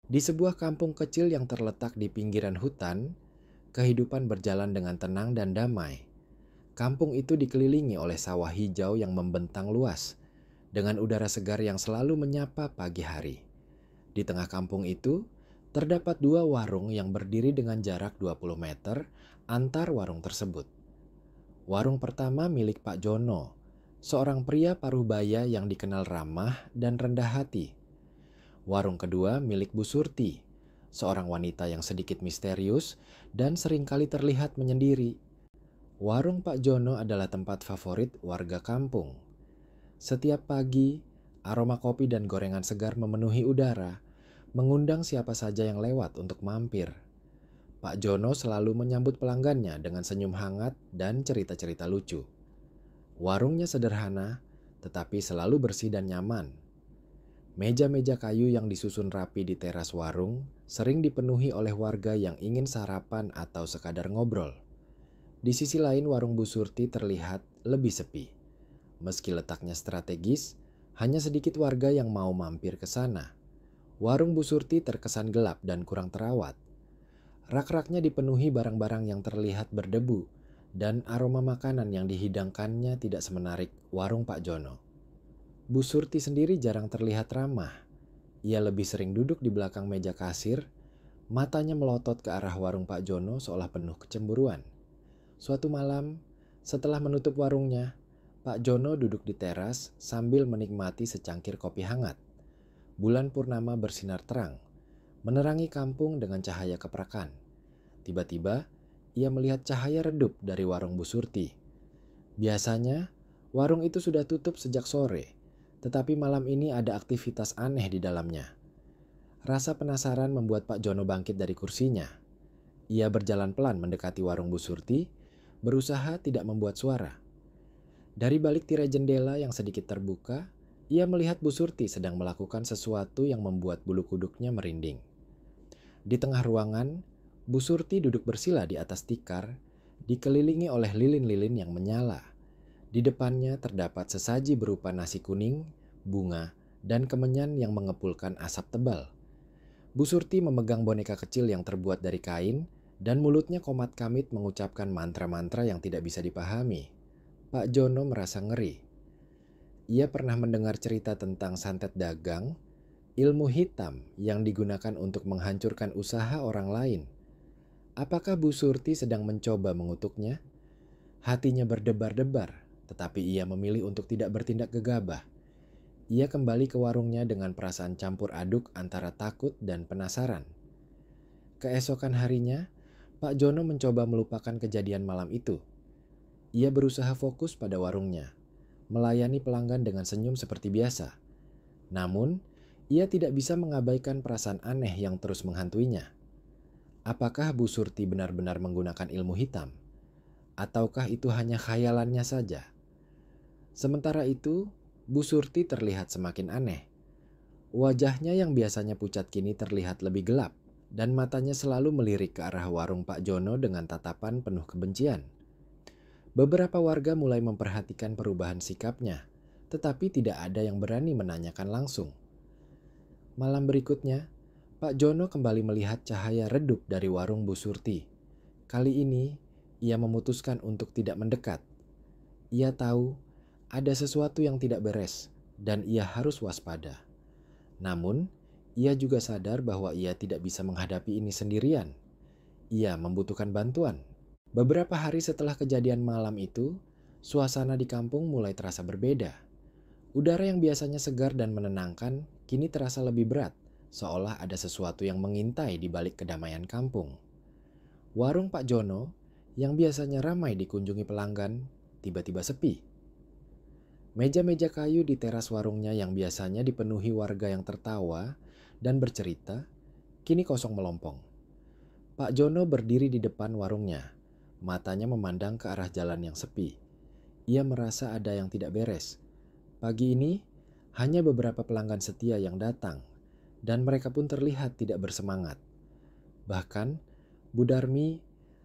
Di sebuah kampung kecil yang terletak di pinggiran hutan, kehidupan berjalan dengan tenang dan damai. Kampung itu dikelilingi oleh sawah hijau yang membentang luas, dengan udara segar yang selalu menyapa pagi hari. Di tengah kampung itu, terdapat dua warung yang berdiri dengan jarak 20 meter antar warung tersebut. Warung pertama milik Pak Jono, seorang pria parubaya yang dikenal ramah dan rendah hati. Warung kedua milik Bu Surti, seorang wanita yang sedikit misterius dan seringkali terlihat menyendiri. Warung Pak Jono adalah tempat favorit warga kampung. Setiap pagi, aroma kopi dan gorengan segar memenuhi udara, mengundang siapa saja yang lewat untuk mampir. Pak Jono selalu menyambut pelanggannya dengan senyum hangat dan cerita-cerita lucu. Warungnya sederhana, tetapi selalu bersih dan nyaman. Meja-meja kayu yang disusun rapi di teras warung sering dipenuhi oleh warga yang ingin sarapan atau sekadar ngobrol. Di sisi lain, warung Bu Surti terlihat lebih sepi. Meski letaknya strategis, hanya sedikit warga yang mau mampir ke sana. Warung Bu Surti terkesan gelap dan kurang terawat. Rak-raknya dipenuhi barang-barang yang terlihat berdebu, dan aroma makanan yang dihidangkannya tidak semenarik warung Pak Jono. Bu Surti sendiri jarang terlihat ramah. Ia lebih sering duduk di belakang meja kasir, matanya melotot ke arah warung Pak Jono seolah penuh kecemburuan. Suatu malam, setelah menutup warungnya, Pak Jono duduk di teras sambil menikmati secangkir kopi hangat. Bulan purnama bersinar terang, menerangi kampung dengan cahaya keprakan. Tiba-tiba, ia melihat cahaya redup dari warung Bu Surti. Biasanya, warung itu sudah tutup sejak sore, tetapi malam ini ada aktivitas aneh di dalamnya. Rasa penasaran membuat Pak Jono bangkit dari kursinya. Ia berjalan pelan mendekati warung Bu Surti, berusaha tidak membuat suara. Dari balik tirai jendela yang sedikit terbuka, ia melihat Bu Surti sedang melakukan sesuatu yang membuat bulu kuduknya merinding. Di tengah ruangan, Bu Surti duduk bersila di atas tikar, dikelilingi oleh lilin-lilin yang menyala. Di depannya terdapat sesaji berupa nasi kuning, bunga, dan kemenyan yang mengepulkan asap tebal. Bu Surti memegang boneka kecil yang terbuat dari kain, dan mulutnya komat-kamit mengucapkan mantra-mantra yang tidak bisa dipahami. Pak Jono merasa ngeri. Ia pernah mendengar cerita tentang santet dagang, ilmu hitam yang digunakan untuk menghancurkan usaha orang lain. Apakah Bu Surti sedang mencoba mengutuknya? Hatinya berdebar-debar, tetapi ia memilih untuk tidak bertindak gegabah. Ia kembali ke warungnya dengan perasaan campur aduk antara takut dan penasaran. Keesokan harinya, Pak Jono mencoba melupakan kejadian malam itu. Ia berusaha fokus pada warungnya, melayani pelanggan dengan senyum seperti biasa. Namun, ia tidak bisa mengabaikan perasaan aneh yang terus menghantuinya. Apakah Bu Surti benar-benar menggunakan ilmu hitam? Ataukah itu hanya khayalannya saja? Sementara itu, Bu Surti terlihat semakin aneh. Wajahnya yang biasanya pucat kini terlihat lebih gelap, dan matanya selalu melirik ke arah warung Pak Jono dengan tatapan penuh kebencian. Beberapa warga mulai memperhatikan perubahan sikapnya, tetapi tidak ada yang berani menanyakan langsung. Malam berikutnya, Pak Jono kembali melihat cahaya redup dari warung Bu Surti. Kali ini, ia memutuskan untuk tidak mendekat. Ia tahu ada sesuatu yang tidak beres dan ia harus waspada. Namun, ia juga sadar bahwa ia tidak bisa menghadapi ini sendirian. Ia membutuhkan bantuan. Beberapa hari setelah kejadian malam itu, suasana di kampung mulai terasa berbeda. Udara yang biasanya segar dan menenangkan kini terasa lebih berat, seolah ada sesuatu yang mengintai di balik kedamaian kampung. Warung Pak Jono, yang biasanya ramai dikunjungi pelanggan, tiba-tiba sepi. Meja-meja kayu di teras warungnya yang biasanya dipenuhi warga yang tertawa dan bercerita, kini kosong melompong. Pak Jono berdiri di depan warungnya, matanya memandang ke arah jalan yang sepi. Ia merasa ada yang tidak beres. Pagi ini, hanya beberapa pelanggan setia yang datang, dan mereka pun terlihat tidak bersemangat. Bahkan, Bu Darmi,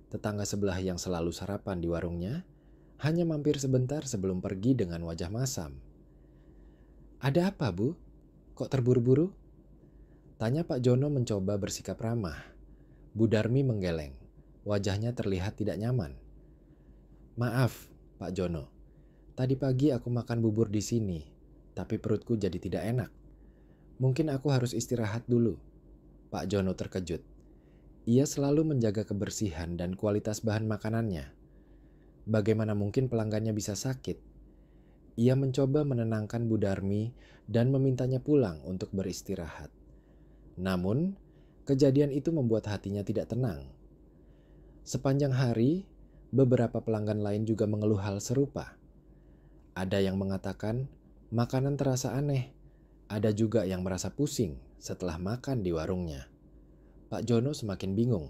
tetangga sebelah yang selalu sarapan di warungnya, hanya mampir sebentar sebelum pergi dengan wajah masam. "Ada apa, Bu? Kok terburu-buru?" Tanya Pak Jono mencoba bersikap ramah. Bu Darmi menggeleng. Wajahnya terlihat tidak nyaman. Maaf, Pak Jono. Tadi pagi aku makan bubur di sini, tapi perutku jadi tidak enak. Mungkin aku harus istirahat dulu. Pak Jono terkejut. Ia selalu menjaga kebersihan dan kualitas bahan makanannya. Bagaimana mungkin pelanggannya bisa sakit? Ia mencoba menenangkan Bu Darmi dan memintanya pulang untuk beristirahat. Namun, kejadian itu membuat hatinya tidak tenang. Sepanjang hari, beberapa pelanggan lain juga mengeluh hal serupa. Ada yang mengatakan makanan terasa aneh. Ada juga yang merasa pusing setelah makan di warungnya. Pak Jono semakin bingung.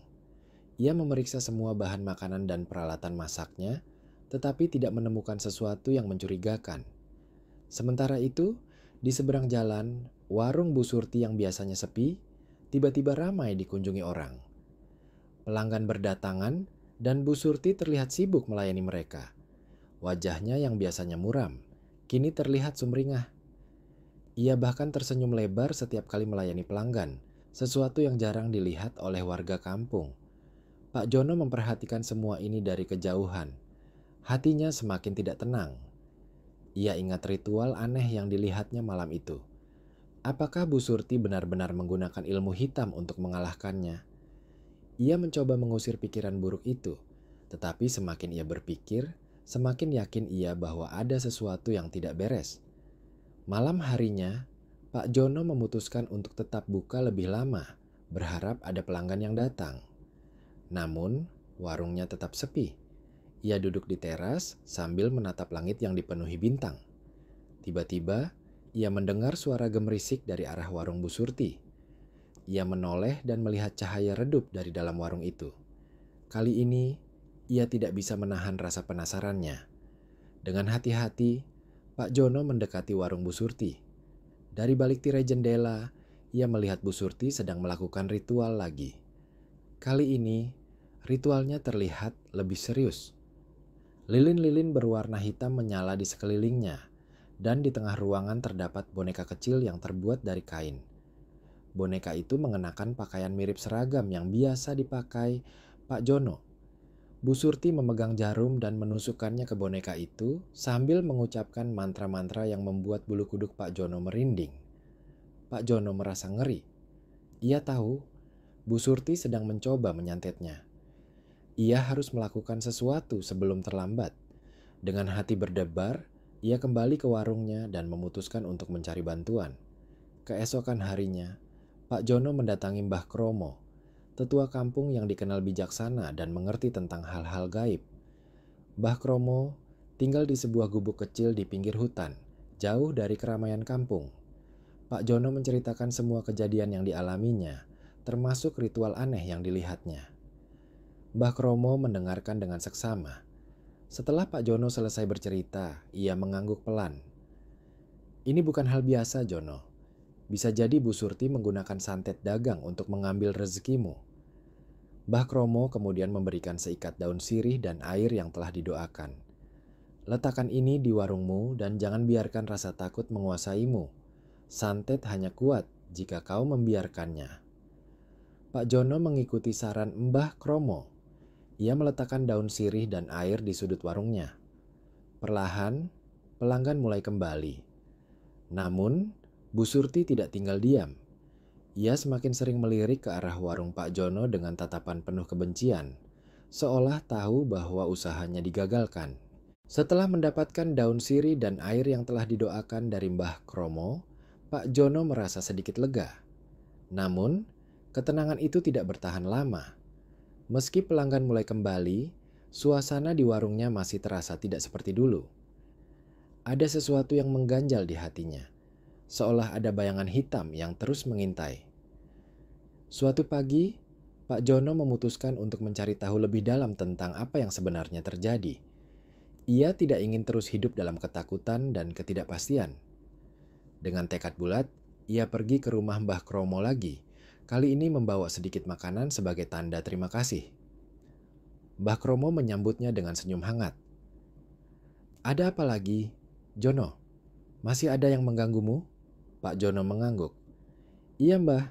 Ia memeriksa semua bahan makanan dan peralatan masaknya, tetapi tidak menemukan sesuatu yang mencurigakan. Sementara itu, di seberang jalan, warung Bu Surti yang biasanya sepi, tiba-tiba ramai dikunjungi orang. Pelanggan berdatangan dan Bu Surti terlihat sibuk melayani mereka. Wajahnya yang biasanya muram, kini terlihat sumringah. Ia bahkan tersenyum lebar setiap kali melayani pelanggan, sesuatu yang jarang dilihat oleh warga kampung. Pak Jono memperhatikan semua ini dari kejauhan. Hatinya semakin tidak tenang. Ia ingat ritual aneh yang dilihatnya malam itu. Apakah Bu Surti benar-benar menggunakan ilmu hitam untuk mengalahkannya? Ia mencoba mengusir pikiran buruk itu, tetapi semakin ia berpikir, semakin yakin ia bahwa ada sesuatu yang tidak beres. Malam harinya, Pak Jono memutuskan untuk tetap buka lebih lama, berharap ada pelanggan yang datang. Namun, warungnya tetap sepi. Ia duduk di teras sambil menatap langit yang dipenuhi bintang. Tiba-tiba, ia mendengar suara gemerisik dari arah warung Bu Surti. Ia menoleh dan melihat cahaya redup dari dalam warung itu. Kali ini, ia tidak bisa menahan rasa penasarannya. Dengan hati-hati, Pak Jono mendekati warung Bu Surti. Dari balik tirai jendela, ia melihat Bu Surti sedang melakukan ritual lagi. Kali ini, ritualnya terlihat lebih serius. Lilin-lilin berwarna hitam menyala di sekelilingnya, dan di tengah ruangan terdapat boneka kecil yang terbuat dari kain. Boneka itu mengenakan pakaian mirip seragam yang biasa dipakai Pak Jono. Bu Surti memegang jarum dan menusukkannya ke boneka itu sambil mengucapkan mantra-mantra yang membuat bulu kuduk Pak Jono merinding. Pak Jono merasa ngeri. Ia tahu Bu Surti sedang mencoba menyantetnya. Ia harus melakukan sesuatu sebelum terlambat. Dengan hati berdebar, ia kembali ke warungnya dan memutuskan untuk mencari bantuan. Keesokan harinya, Pak Jono mendatangi Mbah Kromo, tetua kampung yang dikenal bijaksana dan mengerti tentang hal-hal gaib. Mbah Kromo tinggal di sebuah gubuk kecil di pinggir hutan, jauh dari keramaian kampung. Pak Jono menceritakan semua kejadian yang dialaminya, termasuk ritual aneh yang dilihatnya. Mbah Kromo mendengarkan dengan seksama. Setelah Pak Jono selesai bercerita, ia mengangguk pelan. Ini bukan hal biasa, Jono. Bisa jadi Bu Surti menggunakan santet dagang untuk mengambil rezekimu. Mbah Kromo kemudian memberikan seikat daun sirih dan air yang telah didoakan. Letakkan ini di warungmu dan jangan biarkan rasa takut menguasaimu. Santet hanya kuat jika kau membiarkannya. Pak Jono mengikuti saran Mbah Kromo. Ia meletakkan daun sirih dan air di sudut warungnya. Perlahan, pelanggan mulai kembali. Namun, Bu Surti tidak tinggal diam. Ia semakin sering melirik ke arah warung Pak Jono dengan tatapan penuh kebencian, seolah tahu bahwa usahanya digagalkan. Setelah mendapatkan daun sirih dan air yang telah didoakan dari Mbah Kromo, Pak Jono merasa sedikit lega. Namun, ketenangan itu tidak bertahan lama. Meski pelanggan mulai kembali, suasana di warungnya masih terasa tidak seperti dulu. Ada sesuatu yang mengganjal di hatinya, seolah ada bayangan hitam yang terus mengintai. Suatu pagi, Pak Jono memutuskan untuk mencari tahu lebih dalam tentang apa yang sebenarnya terjadi. Ia tidak ingin terus hidup dalam ketakutan dan ketidakpastian. Dengan tekad bulat, ia pergi ke rumah Mbah Kromo lagi, kali ini membawa sedikit makanan sebagai tanda terima kasih. Mbah Kromo menyambutnya dengan senyum hangat. Ada apa lagi, Jono? Masih ada yang mengganggumu? Pak Jono mengangguk. Iya, Mbah.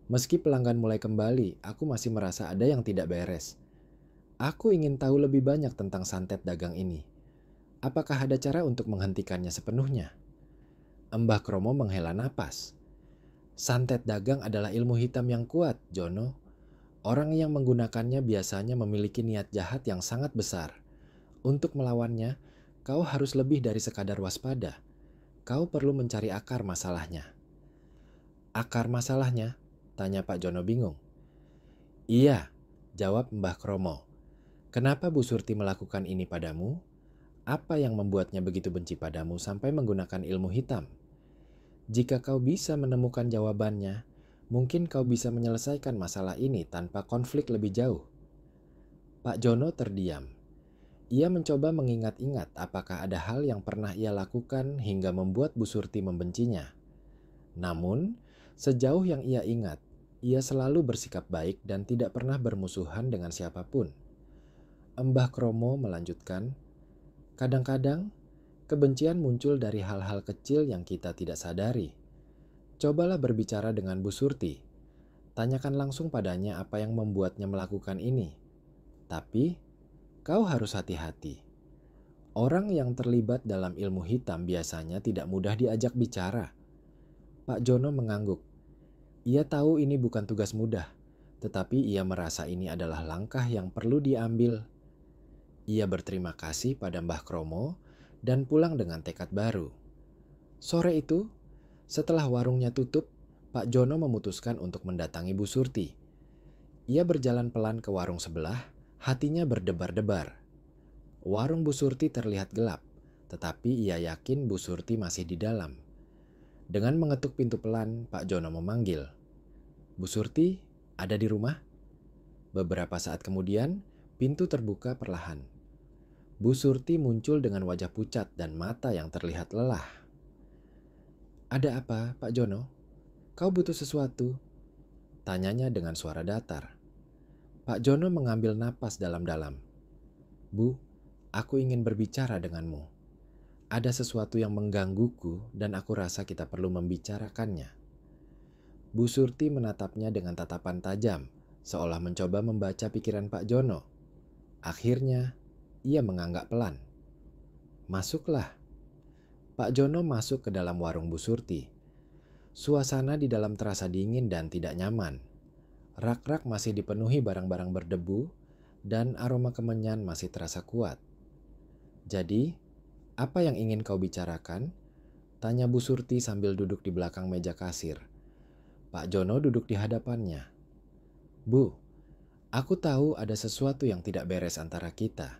Meski pelanggan mulai kembali, aku masih merasa ada yang tidak beres. Aku ingin tahu lebih banyak tentang santet dagang ini. Apakah ada cara untuk menghentikannya sepenuhnya? Mbah Kromo menghela napas. Santet dagang adalah ilmu hitam yang kuat, Jono. Orang yang menggunakannya biasanya memiliki niat jahat yang sangat besar. Untuk melawannya, kau harus lebih dari sekadar waspada. Kau perlu mencari akar masalahnya. Akar masalahnya? Tanya Pak Jono bingung. Iya, jawab Mbah Kromo. Kenapa Bu Surti melakukan ini padamu? Apa yang membuatnya begitu benci padamu sampai menggunakan ilmu hitam? Jika kau bisa menemukan jawabannya, mungkin kau bisa menyelesaikan masalah ini tanpa konflik lebih jauh. Pak Jono terdiam. Ia mencoba mengingat-ingat apakah ada hal yang pernah ia lakukan hingga membuat Bu Surti membencinya. Namun, sejauh yang ia ingat, ia selalu bersikap baik dan tidak pernah bermusuhan dengan siapapun. Mbah Kromo melanjutkan, kadang-kadang kebencian muncul dari hal-hal kecil yang kita tidak sadari. Cobalah berbicara dengan Bu Surti. Tanyakan langsung padanya apa yang membuatnya melakukan ini. Tapi, kau harus hati-hati. Orang yang terlibat dalam ilmu hitam biasanya tidak mudah diajak bicara. Pak Jono mengangguk. Ia tahu ini bukan tugas mudah, tetapi ia merasa ini adalah langkah yang perlu diambil. Ia berterima kasih pada Mbah Kromo dan pulang dengan tekad baru. Sore itu, setelah warungnya tutup, Pak Jono memutuskan untuk mendatangi Bu Surti. Ia berjalan pelan ke warung sebelah, hatinya berdebar-debar. Warung Bu Surti terlihat gelap, tetapi ia yakin Bu Surti masih di dalam. Dengan mengetuk pintu pelan, Pak Jono memanggil, Bu Surti, ada di rumah? Beberapa saat kemudian, pintu terbuka perlahan. Bu Surti muncul dengan wajah pucat dan mata yang terlihat lelah. Ada apa, Pak Jono? Kau butuh sesuatu? Tanyanya dengan suara datar. Pak Jono mengambil napas dalam-dalam. Bu, aku ingin berbicara denganmu. Ada sesuatu yang menggangguku dan aku rasa kita perlu membicarakannya. Bu Surti menatapnya dengan tatapan tajam, seolah mencoba membaca pikiran Pak Jono. Akhirnya, ia menganggak pelan. Masuklah. Pak Jono masuk ke dalam warung Bu Surti. Suasana di dalam terasa dingin dan tidak nyaman. Rak-rak masih dipenuhi barang-barang berdebu dan aroma kemenyan masih terasa kuat. Jadi, apa yang ingin kau bicarakan? Tanya Bu Surti sambil duduk di belakang meja kasir. Pak Jono duduk di hadapannya. Bu, aku tahu ada sesuatu yang tidak beres antara kita.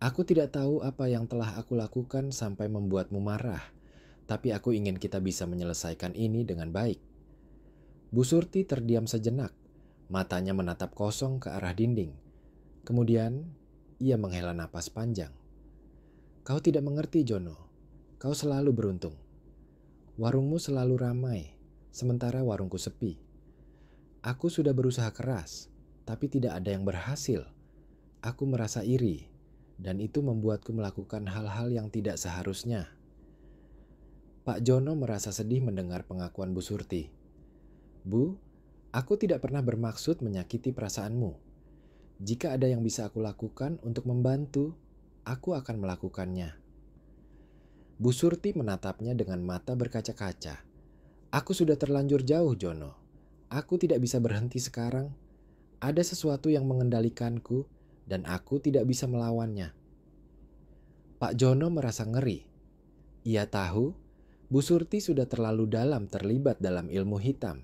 Aku tidak tahu apa yang telah aku lakukan sampai membuatmu marah, tapi aku ingin kita bisa menyelesaikan ini dengan baik. Bu Surti terdiam sejenak, matanya menatap kosong ke arah dinding. Kemudian, ia menghela napas panjang. Kau tidak mengerti, Jono. Kau selalu beruntung. Warungmu selalu ramai, sementara warungku sepi. Aku sudah berusaha keras, tapi tidak ada yang berhasil. Aku merasa iri. Dan itu membuatku melakukan hal-hal yang tidak seharusnya. Pak Jono merasa sedih mendengar pengakuan Bu Surti. Bu, aku tidak pernah bermaksud menyakiti perasaanmu. Jika ada yang bisa aku lakukan untuk membantu, aku akan melakukannya. Bu Surti menatapnya dengan mata berkaca-kaca. Aku sudah terlanjur jauh, Jono. Aku tidak bisa berhenti sekarang. Ada sesuatu yang mengendalikanku, dan aku tidak bisa melawannya. Pak Jono merasa ngeri. Ia tahu Bu Surti sudah terlalu dalam terlibat dalam ilmu hitam.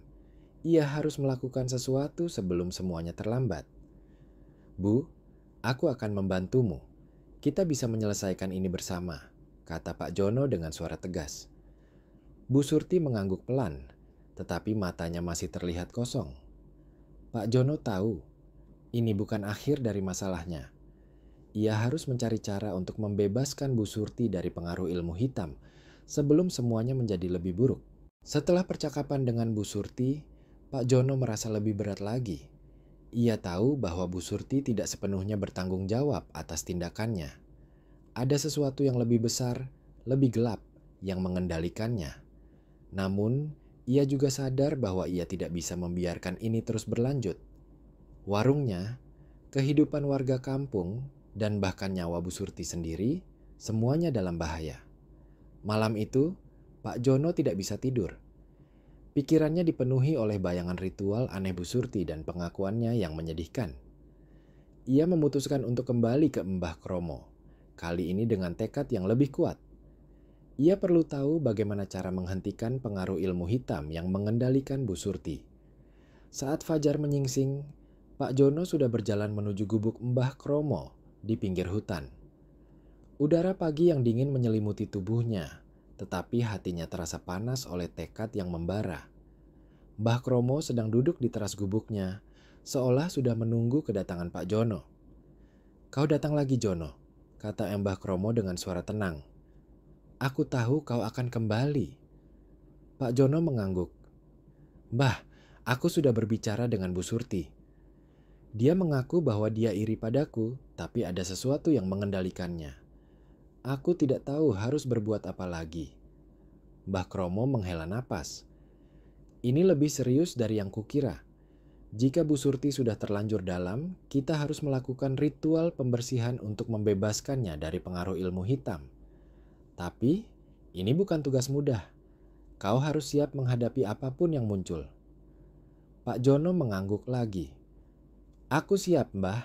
Ia harus melakukan sesuatu sebelum semuanya terlambat. Bu, aku akan membantumu. Kita bisa menyelesaikan ini bersama, kata Pak Jono dengan suara tegas. Bu Surti mengangguk pelan, tetapi matanya masih terlihat kosong. Pak Jono tahu, ini bukan akhir dari masalahnya. Ia harus mencari cara untuk membebaskan Bu Surti dari pengaruh ilmu hitam sebelum semuanya menjadi lebih buruk. Setelah percakapan dengan Bu Surti, Pak Jono merasa lebih berat lagi. Ia tahu bahwa Bu Surti tidak sepenuhnya bertanggung jawab atas tindakannya. Ada sesuatu yang lebih besar, lebih gelap yang mengendalikannya. Namun, Ia juga sadar bahwa ia tidak bisa membiarkan ini terus berlanjut. Warungnya, kehidupan warga kampung, dan bahkan nyawa Bu Surti sendiri, semuanya dalam bahaya. Malam itu, Pak Jono tidak bisa tidur. Pikirannya dipenuhi oleh bayangan ritual aneh Bu Surti dan pengakuannya yang menyedihkan. Ia memutuskan untuk kembali ke Mbah Kromo, kali ini dengan tekad yang lebih kuat. Ia perlu tahu bagaimana cara menghentikan pengaruh ilmu hitam yang mengendalikan Bu Surti. Saat fajar menyingsing, Pak Jono sudah berjalan menuju gubuk Mbah Kromo di pinggir hutan. Udara pagi yang dingin menyelimuti tubuhnya, tetapi hatinya terasa panas oleh tekad yang membara. Mbah Kromo sedang duduk di teras gubuknya, seolah sudah menunggu kedatangan Pak Jono. "Kau datang lagi, Jono," kata Mbah Kromo dengan suara tenang. "Aku tahu kau akan kembali." Pak Jono mengangguk. "Mbah, aku sudah berbicara dengan Bu Surti. Dia mengaku bahwa dia iri padaku, tapi ada sesuatu yang mengendalikannya. Aku tidak tahu harus berbuat apa lagi." Mbah Kromo menghela napas. "Ini lebih serius dari yang kukira. Jika Bu Surti sudah terlanjur dalam, kita harus melakukan ritual pembersihan untuk membebaskannya dari pengaruh ilmu hitam. Tapi, ini bukan tugas mudah. Kau harus siap menghadapi apapun yang muncul." Pak Jono mengangguk lagi. "Aku siap, Mbah.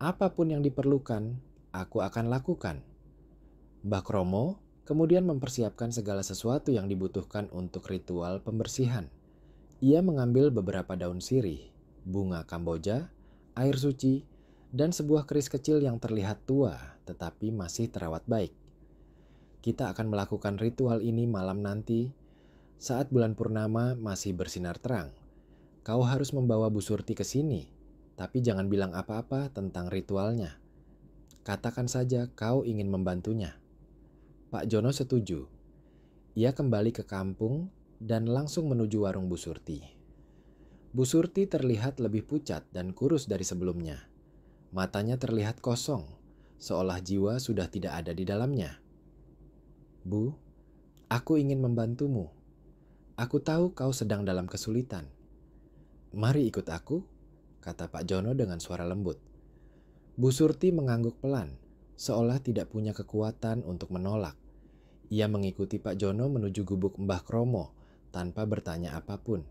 Apapun yang diperlukan, aku akan lakukan." Mbah Kromo kemudian mempersiapkan segala sesuatu yang dibutuhkan untuk ritual pembersihan. Ia mengambil beberapa daun sirih, bunga kamboja, air suci, dan sebuah keris kecil yang terlihat tua tetapi masih terawat baik. "Kita akan melakukan ritual ini malam nanti saat bulan purnama masih bersinar terang. Kau harus membawa Bu Surti ke sini, tapi jangan bilang apa-apa tentang ritualnya. Katakan saja kau ingin membantunya." Pak Jono setuju. Ia kembali ke kampung dan langsung menuju warung Bu Surti. Bu Surti terlihat lebih pucat dan kurus dari sebelumnya. Matanya terlihat kosong, seolah jiwa sudah tidak ada di dalamnya. "Bu, aku ingin membantumu. Aku tahu kau sedang dalam kesulitan. Mari ikut aku," kata Pak Jono dengan suara lembut. Bu Surti mengangguk pelan, seolah tidak punya kekuatan untuk menolak. Ia mengikuti Pak Jono menuju gubuk Mbah Kromo tanpa bertanya apapun.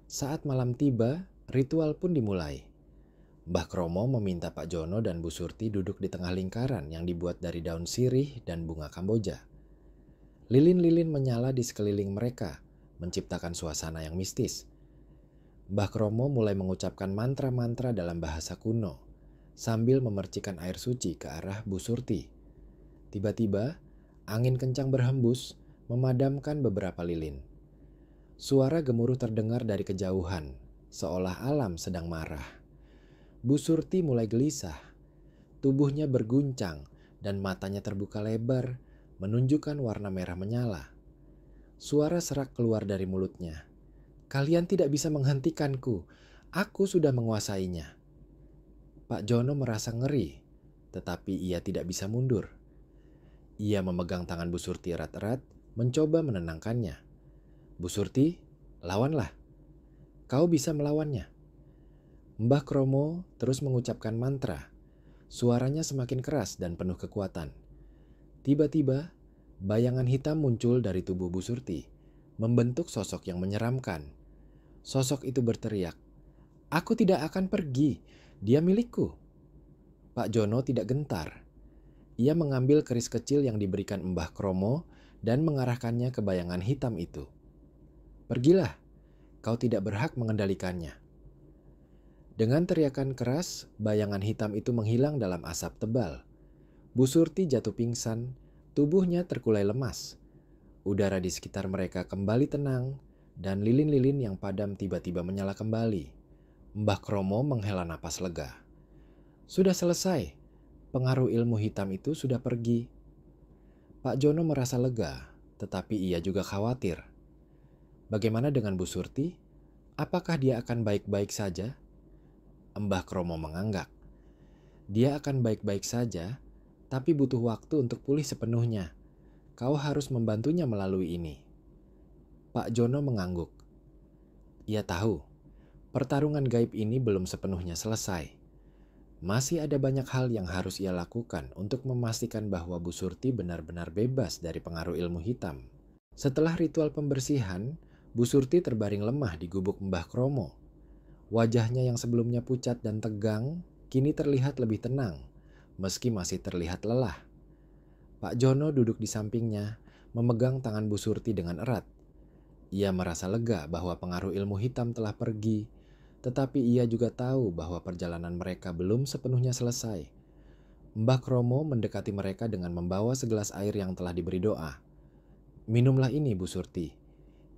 Saat malam tiba, ritual pun dimulai. Mbah Kromo meminta Pak Jono dan Bu Surti duduk di tengah lingkaran yang dibuat dari daun sirih dan bunga kamboja. Lilin-lilin menyala di sekeliling mereka, menciptakan suasana yang mistis. Mbah Kromo mulai mengucapkan mantra-mantra dalam bahasa kuno, sambil memercikan air suci ke arah Bu Surti. Tiba-tiba, angin kencang berhembus, memadamkan beberapa lilin. Suara gemuruh terdengar dari kejauhan, seolah alam sedang marah. Bu Surti mulai gelisah. Tubuhnya berguncang dan matanya terbuka lebar, menunjukkan warna merah menyala. Suara serak keluar dari mulutnya. "Kalian tidak bisa menghentikanku. Aku sudah menguasainya." Pak Jono merasa ngeri, tetapi ia tidak bisa mundur. Ia memegang tangan Bu Surti erat-erat, mencoba menenangkannya. "Bu Surti, lawanlah. Kau bisa melawannya." Mbah Kromo terus mengucapkan mantra. Suaranya semakin keras dan penuh kekuatan. Tiba-tiba, bayangan hitam muncul dari tubuh Bu Surti, membentuk sosok yang menyeramkan. Sosok itu berteriak, "Aku tidak akan pergi, dia milikku." Pak Jono tidak gentar. Ia mengambil keris kecil yang diberikan Mbah Kromo dan mengarahkannya ke bayangan hitam itu. "Pergilah, kau tidak berhak mengendalikannya." Dengan teriakan keras, bayangan hitam itu menghilang dalam asap tebal. Bu Surti jatuh pingsan, tubuhnya terkulai lemas. Udara di sekitar mereka kembali tenang, dan lilin-lilin yang padam tiba-tiba menyala kembali. Mbah Kromo menghela napas lega. Sudah selesai, pengaruh ilmu hitam itu sudah pergi. Pak Jono merasa lega, tetapi ia juga khawatir. Bagaimana dengan Bu Surti? Apakah dia akan baik-baik saja? Mbah Kromo menganggak. Dia akan baik-baik saja, tapi butuh waktu untuk pulih sepenuhnya. Kau harus membantunya melalui ini. Pak Jono mengangguk. Ia tahu, pertarungan gaib ini belum sepenuhnya selesai. Masih ada banyak hal yang harus ia lakukan untuk memastikan bahwa Bu Surti benar-benar bebas dari pengaruh ilmu hitam. Setelah ritual pembersihan, Bu Surti terbaring lemah di gubuk Mbah Kromo. Wajahnya yang sebelumnya pucat dan tegang, kini terlihat lebih tenang, meski masih terlihat lelah. Pak Jono duduk di sampingnya, memegang tangan Bu Surti dengan erat. Ia merasa lega bahwa pengaruh ilmu hitam telah pergi, tetapi ia juga tahu bahwa perjalanan mereka belum sepenuhnya selesai. Mbah Kromo mendekati mereka dengan membawa segelas air yang telah diberi doa. Minumlah ini, Bu Surti.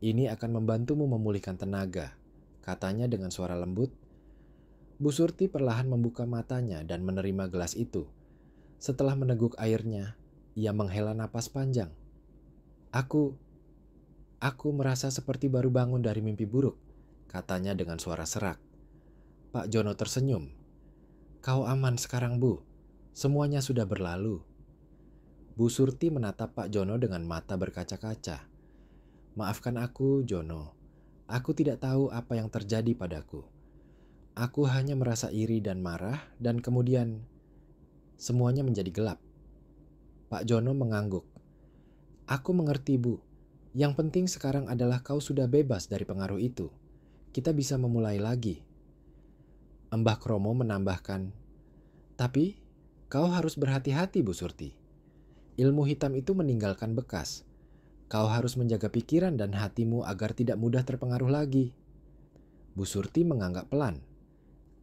Ini akan membantumu memulihkan tenaga, katanya dengan suara lembut. Bu Surti perlahan membuka matanya dan menerima gelas itu. Setelah meneguk airnya, ia menghela napas panjang. Aku merasa seperti baru bangun dari mimpi buruk, katanya dengan suara serak. Pak Jono tersenyum. Kau aman sekarang, Bu. Semuanya sudah berlalu. Bu Surti menatap Pak Jono dengan mata berkaca-kaca. Maafkan aku, Jono. Aku tidak tahu apa yang terjadi padaku. Aku hanya merasa iri dan marah dan kemudian semuanya menjadi gelap. Pak Jono mengangguk. Aku mengerti, Bu. Yang penting sekarang adalah kau sudah bebas dari pengaruh itu. Kita bisa memulai lagi. Mbah Kromo menambahkan, tapi kau harus berhati-hati, Bu Surti. Ilmu hitam itu meninggalkan bekas. Kau harus menjaga pikiran dan hatimu agar tidak mudah terpengaruh lagi. Bu Surti mengangguk pelan.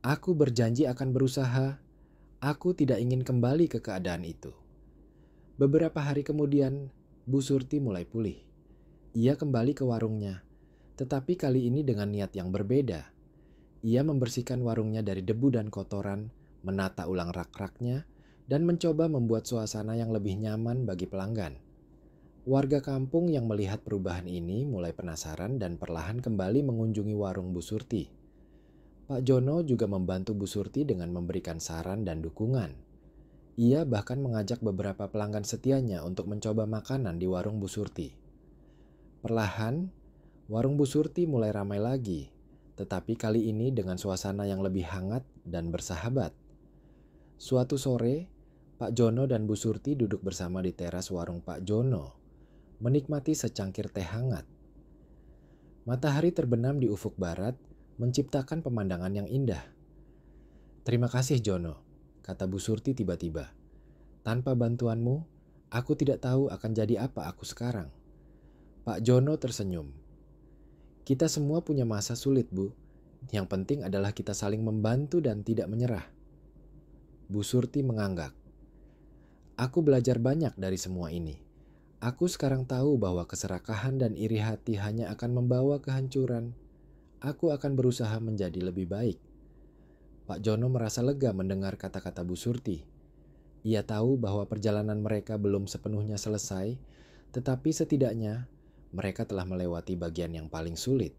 Aku berjanji akan berusaha. Aku tidak ingin kembali ke keadaan itu. Beberapa hari kemudian, Bu Surti mulai pulih. Ia kembali ke warungnya, tetapi kali ini dengan niat yang berbeda. Ia membersihkan warungnya dari debu dan kotoran, menata ulang rak-raknya, dan mencoba membuat suasana yang lebih nyaman bagi pelanggan. Warga kampung yang melihat perubahan ini mulai penasaran dan perlahan kembali mengunjungi warung Bu Surti. Pak Jono juga membantu Bu Surti dengan memberikan saran dan dukungan. Ia bahkan mengajak beberapa pelanggan setianya untuk mencoba makanan di warung Bu Surti. Perlahan, warung Bu Surti mulai ramai lagi, tetapi kali ini dengan suasana yang lebih hangat dan bersahabat. Suatu sore, Pak Jono dan Bu Surti duduk bersama di teras warung Pak Jono, menikmati secangkir teh hangat. Matahari terbenam di ufuk barat, menciptakan pemandangan yang indah. Terima kasih, Jono, kata Bu Surti tiba-tiba. Tanpa bantuanmu, aku tidak tahu akan jadi apa aku sekarang. Pak Jono tersenyum. Kita semua punya masa sulit, Bu. Yang penting adalah kita saling membantu dan tidak menyerah. Bu Surti menganggak. Aku belajar banyak dari semua ini. Aku sekarang tahu bahwa keserakahan dan iri hati hanya akan membawa kehancuran. Aku akan berusaha menjadi lebih baik. Pak Jono merasa lega mendengar kata-kata Bu Surti. Ia tahu bahwa perjalanan mereka belum sepenuhnya selesai, tetapi setidaknya mereka telah melewati bagian yang paling sulit.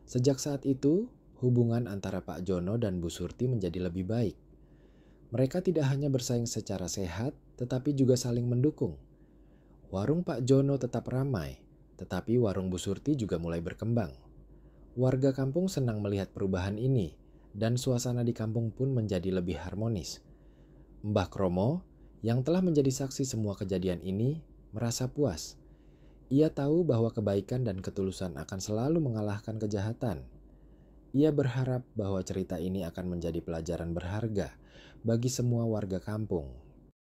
Sejak saat itu, hubungan antara Pak Jono dan Bu Surti menjadi lebih baik. Mereka tidak hanya bersaing secara sehat, tetapi juga saling mendukung. Warung Pak Jono tetap ramai, tetapi warung Bu Surti juga mulai berkembang. Warga kampung senang melihat perubahan ini, dan suasana di kampung pun menjadi lebih harmonis. Mbah Kromo, yang telah menjadi saksi semua kejadian ini, merasa puas. Ia tahu bahwa kebaikan dan ketulusan akan selalu mengalahkan kejahatan. Ia berharap bahwa cerita ini akan menjadi pelajaran berharga bagi semua warga kampung